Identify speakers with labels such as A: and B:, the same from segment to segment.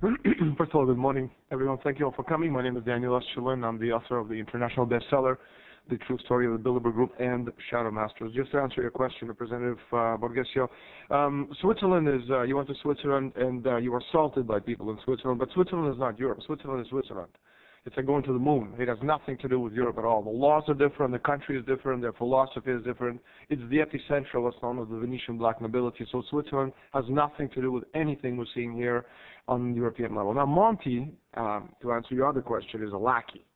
A: First of all, good morning, everyone. Thank you all for coming. My name is Daniel Estulin. I'm the author of the international bestseller, The True Story of the Bilderberg Group and Shadow Masters. Just to answer your question, Representative Borghezio, Switzerland is, you went to Switzerland and you were assaulted by people in Switzerland, but Switzerland is not Europe. Switzerland is Switzerland. It's like going to the moon. It has nothing to do with Europe at all. The laws are different, the country is different, their philosophy is different. It's the epicenter of what's known as the Venetian black nobility. So Switzerland has nothing to do with anything we're seeing here on the European level. Now Monti, to answer your other question, is a lackey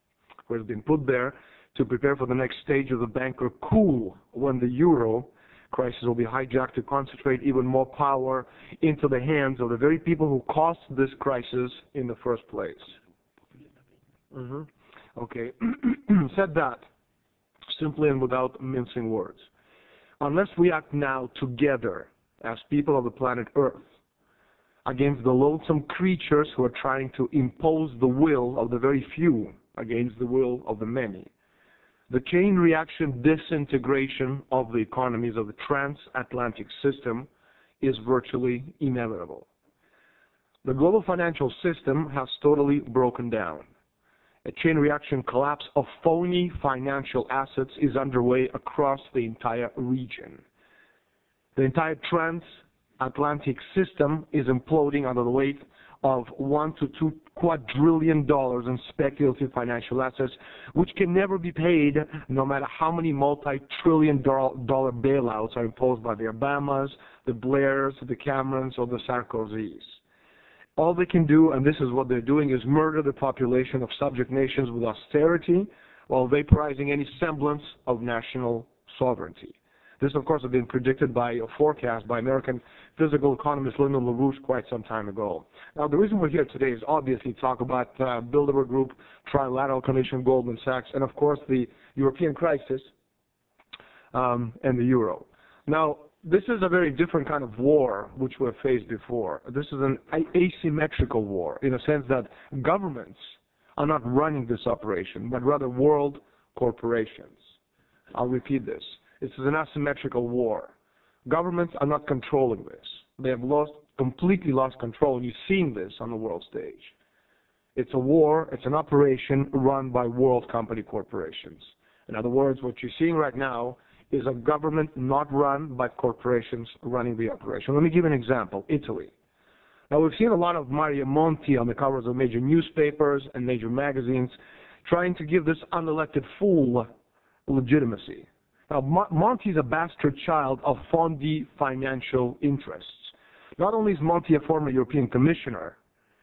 A: who has been put there to prepare for the next stage of the banker coup when the euro crisis will be hijacked to concentrate even more power into the hands of the very people who caused this crisis in the first place. Okay. Said that simply and without mincing words. Unless we act now together as people of the planet Earth against the loathsome creatures who are trying to impose the will of the very few against the will of the many, the chain reaction disintegration of the economies of the transatlantic system is virtually inevitable. The global financial system has totally broken down. A chain reaction collapse of phony financial assets is underway across the entire region. The entire transatlantic system is imploding under the weight of $1 to $2 quadrillion in speculative financial assets, which can never be paid no matter how many multi-trillion-dollar bailouts are imposed by the Obamas, the Blairs, the Camerons, or the Sarkozys. All they can do, and this is what they're doing, is murder the population of subject nations with austerity while vaporizing any semblance of national sovereignty. This, of course, had been predicted by a forecast by American physical economist Lyndon LaRouche quite some time ago. Now, the reason we're here today is obviously to talk about Bilderberg Group, Trilateral Commission, Goldman Sachs, and, of course, the European crisis and the euro. Now, this is a very different kind of war which we've faced before. This is an asymmetrical war in a sense that governments are not running this operation, but rather world corporations. I'll repeat this. This is an asymmetrical war. Governments are not controlling this. They have completely lost control, and you're seeing this on the world stage. It's a war, it's an operation run by world company corporations. In other words, what you're seeing right now is a government not run by corporations running the operation. Let me give an example, Italy. Now, we've seen a lot of Mario Monti on the covers of major newspapers and major magazines trying to give this unelected fool legitimacy. Now, Monti is a bastard child of Fondi financial interests. Not only is Monti a former European commissioner,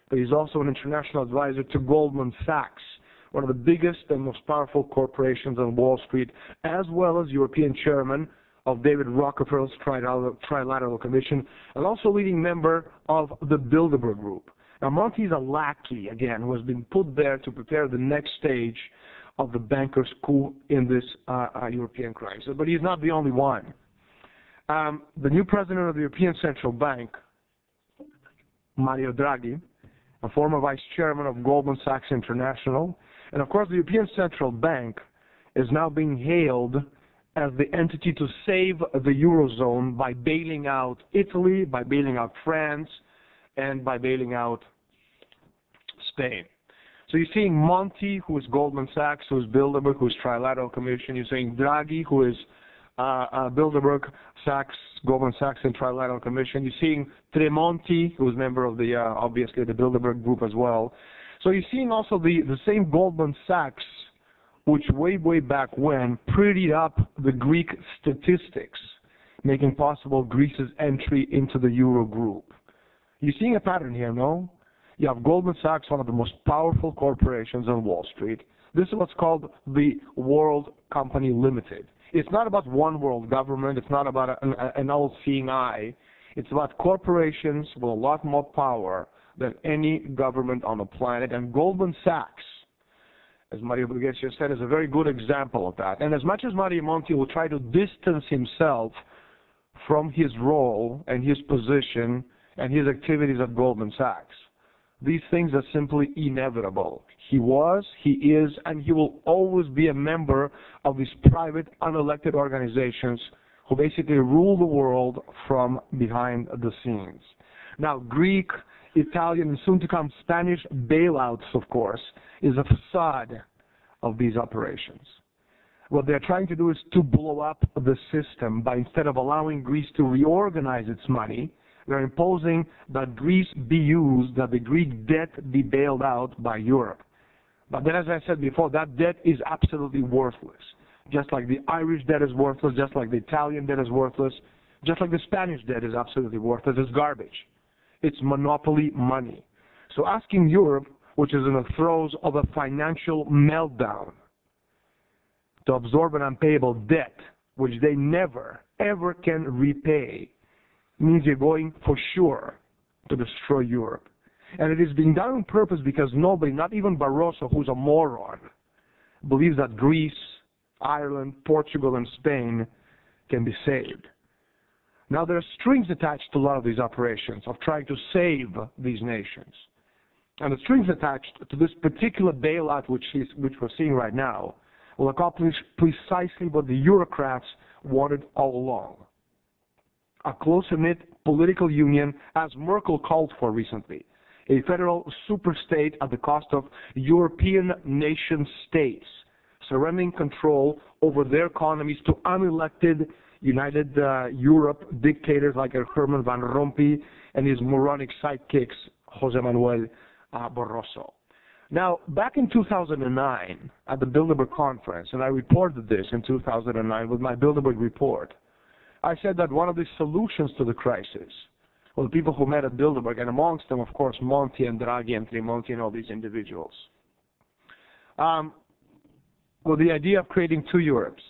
A: but he's also an international advisor to Goldman Sachs, one of the biggest and most powerful corporations on Wall Street, as well as European chairman of David Rockefeller's Trilateral Commission, and also leading member of the Bilderberg Group. Now, Monti is a lackey, again, who has been put there to prepare the next stage of the bankers' coup in this European crisis. But he's not the only one. The new president of the European Central Bank, Mario Draghi, a former vice chairman of Goldman Sachs International, and of course the European Central Bank is now being hailed as the entity to save the Eurozone by bailing out Italy, by bailing out France, and by bailing out Spain. So you're seeing Monti, who is Goldman Sachs, who is Bilderberg, who is Trilateral Commission. You're seeing Draghi, who is Bilderberg, Sachs, Goldman Sachs, and Trilateral Commission. You're seeing Tremonti, who is member of the, obviously, the Bilderberg Group as well. So you're seeing also the same Goldman Sachs, which way back when prettied up the Greek statistics, making possible Greece's entry into the Euro group. You're seeing a pattern here, no? You have Goldman Sachs, one of the most powerful corporations on Wall Street. This is what's called the World Company Limited. It's not about one world government. It's not about an all-seeing eye. It's about corporations with a lot more power than any government on the planet. And Goldman Sachs, as Mario Borghezio said, is a very good example of that. And as much as Mario Monti will try to distance himself from his role and his position and his activities at Goldman Sachs, these things are simply inevitable. He was, he is, and he will always be a member of these private, unelected organizations who basically rule the world from behind the scenes. Now, Greek Italian, and soon to come Spanish bailouts, of course, is a facade of these operations. What they're trying to do is to blow up the system by, instead of allowing Greece to reorganize its money, they're imposing that Greece be used, that the Greek debt be bailed out by Europe. But then, as I said before, that debt is absolutely worthless. Just like the Irish debt is worthless, just like the Italian debt is worthless, just like the Spanish debt is absolutely worthless. It's garbage. It's monopoly money. So asking Europe, which is in the throes of a financial meltdown, to absorb an unpayable debt, which they never, ever can repay, means you're going for sure to destroy Europe. And it is being done on purpose because nobody, not even Barroso, who's a moron, believes that Greece, Ireland, Portugal, and Spain can be saved. Now, there are strings attached to a lot of these operations of trying to save these nations. And the strings attached to this particular bailout, which we're seeing right now, will accomplish precisely what the Eurocrats wanted all along. A close-knit political union, as Merkel called for recently, a federal superstate at the cost of European nation-states, surrendering control over their economies to unelected United Europe dictators like Herman Van Rompuy and his moronic sidekicks, José Manuel Barroso. Now, back in 2009, at the Bilderberg conference, and I reported this in 2009 with my Bilderberg report, I said that one of the solutions to the crisis, well, the people who met at Bilderberg, and amongst them, of course, Monti and Draghi and Tremonti and all these individuals, well, the idea of creating two Europes.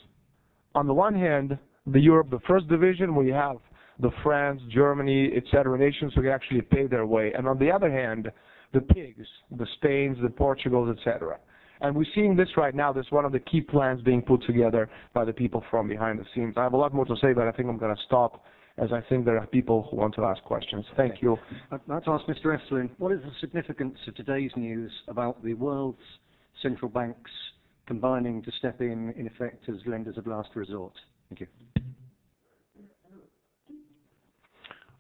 A: On the one hand, the Europe, the first division, where you have the France, Germany, etc. nations who can actually pay their way, and on the other hand, the pigs, the Spains, the Portugals, etc. And we're seeing this right now. This is one of the key plans being put together by the people from behind the scenes. I have a lot more to say, but I think I'm going to stop, as I think there are people who want to ask questions. Thank you.
B: I'd like to ask Mr. Estulin, what is the significance of today's news about the world's central banks combining to step in effect, as lenders of last resort? Thank you.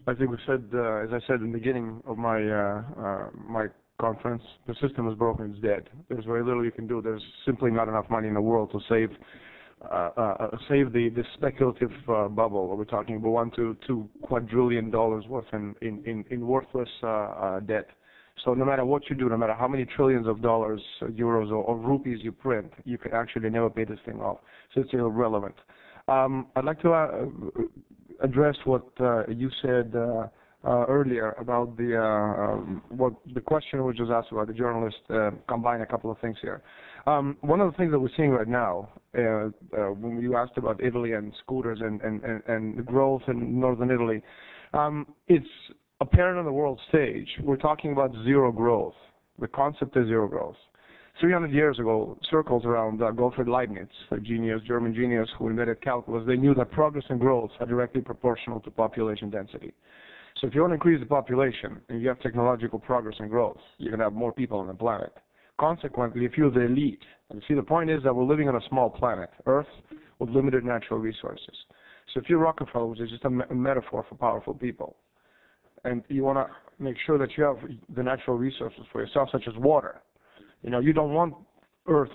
A: I think we said, as I said in the beginning of my my conference, the system is broken, it's dead. There's very little you can do. There's simply not enough money in the world to save the speculative bubble. We're talking about $1 to $2 quadrillion worth in worthless debt. So no matter what you do, no matter how many trillions of dollars, euros, or rupees you print, you can actually never pay this thing off. So it's irrelevant. I'd like to address what you said earlier about what the question which was asked about the journalist. Combine a couple of things here. One of the things that we're seeing right now, when you asked about Italy and scooters and growth in northern Italy, it's apparent on the world stage. We're talking about zero growth. The concept is zero growth. 300 years ago, circles around Gottfried Leibniz, a genius, German genius who invented calculus, they knew that progress and growth are directly proportional to population density. So if you want to increase the population and you have technological progress and growth, you're going to have more people on the planet. Consequently, if you're the elite, and see, the point is that we're living on a small planet, Earth, with limited natural resources. So if you're Rockefeller, which is just a metaphor for powerful people, and you want to make sure that you have the natural resources for yourself, such as water. You know, you don't want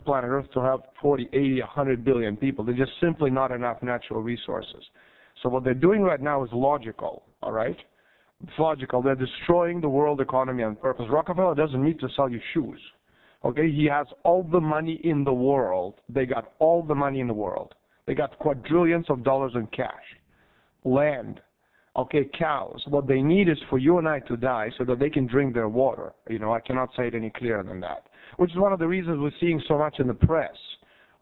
A: planet Earth to have 40, 80, 100 billion people. There's just simply not enough natural resources. So what they're doing right now is logical, all right? It's logical. They're destroying the world economy on purpose. Rockefeller doesn't need to sell you shoes, okay? He has all the money in the world. They got all the money in the world. They got quadrillions of dollars in cash, land, okay, cows. What they need is for you and I to die so that they can drink their water. You know, I cannot say it any clearer than that. Which is one of the reasons we're seeing so much in the press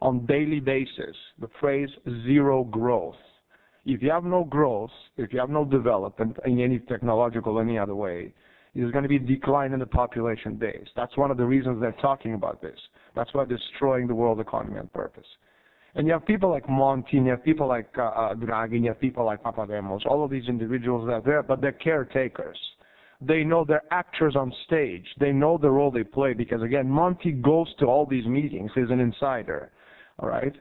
A: on daily basis, the phrase zero growth. If you have no growth, if you have no development in any technological or any other way, there's going to be a decline in the population base. That's one of the reasons they're talking about this. That's why they're destroying the world economy on purpose. And you have people like Monti, you have people like Draghi, you have people like Papademos, all of these individuals that are there, but they're caretakers. They know they're actors on stage. They know the role they play because, again, Monti goes to all these meetings. He's an insider, all right?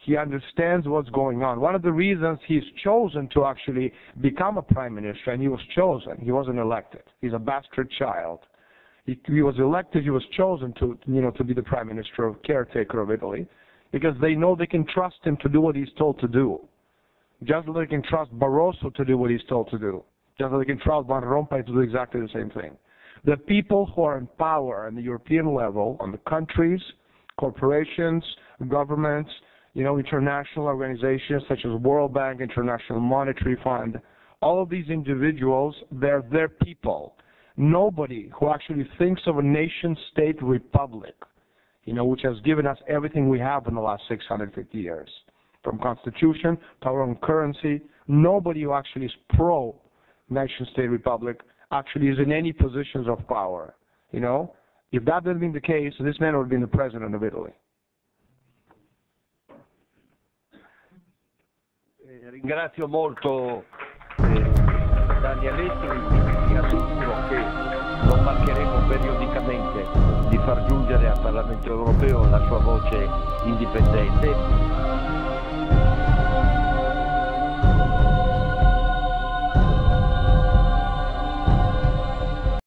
A: He understands what's going on. One of the reasons he's chosen to actually become a prime minister, and he was chosen, he wasn't elected. He's a bastard child. He was elected, he was chosen to be the prime minister or caretaker of Italy, because they know they can trust him to do what he's told to do. Just like they can trust Barroso to do what he's told to do. Just like they can trust Van Rompuy to do exactly the same thing. The people who are in power on the European level, on the countries, corporations, governments, international organizations such as World Bank, International Monetary Fund, all of these individuals, they're their people. Nobody who actually thinks of a nation-state republic, which has given us everything we have in the last 650 years, from constitution to our own currency, nobody who actually is pro-nation-state republic actually is in any positions of power. If that had been the case, this man would have been the president of Italy.
C: Ringrazio molto Daniel Estulin, vi assicuro che lo mancheremo periodicamente di far giungere al Parlamento europeo la sua voce indipendente.